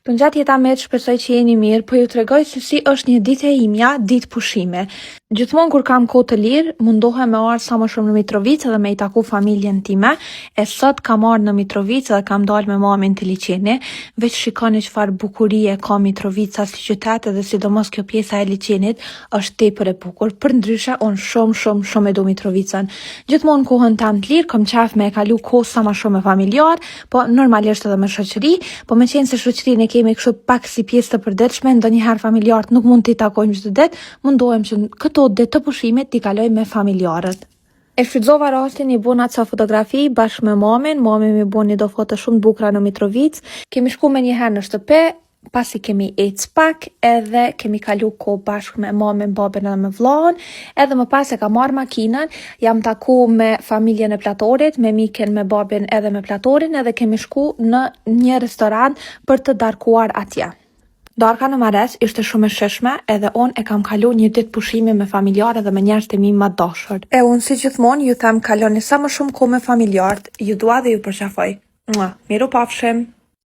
Përgjatë jeta me shpresoj që jeni mirë, po ju tregoj se si është një ditë e imja, ditë pushime. Gjithmonë kur kam kohë të lirë, mundohem me ardhur sa më shumë në Mitrovicë dhe me i taku familjen time. E sot kam ardhur në Mitrovicë dhe kam dalë me mamin të liçeni. Veç shikoni çfarë bukurie ka Mitrovica si qytet dhe sidomos kjo pjesa e liçenit është tepër e bukur. Përndryshe, unë shumë e do Mitrovicën. Gjithmonë kohën tam të lirë kam qef me e kalu kohë sa më shumë me familjar, po normalisht edhe me shoqëri, po me qenë se shoqërinë e kemi kështu pak si pjesë të përditshme, ndonjëherë familjarët nuk mund t'i takojmë çdo ditë, mundohem që këto ditë të pushimit t'i kaloj me familjarët. E shfrytëzova rastin i bona ca fotografi bashkë me mamin. Mami mi bën një do foto shumë bukura në Mitrovicë. Kemi shku me njëherë në shtëpi, pasi kemi ecë pak, edhe kemi kalu kohë bashkë me mamin, babin edhe me vllahën, edhe më pas e kam marrë makinën, jam taku me familjen e Platorit, me mikin, me babin edhe me Platorin, edhe kemi shku në një restoran për të darkuar atje. Darka në Mares ishte shumë e shishme, edhe unë e kam kalu një ditë pushimi me familjarë dhe me njerëzit e mi më të dashur. E unë si gjithmonë ju them kaloni sa më shumë kohë me familjarët, ju dua dhe ju përqafoj. Miru pafshim!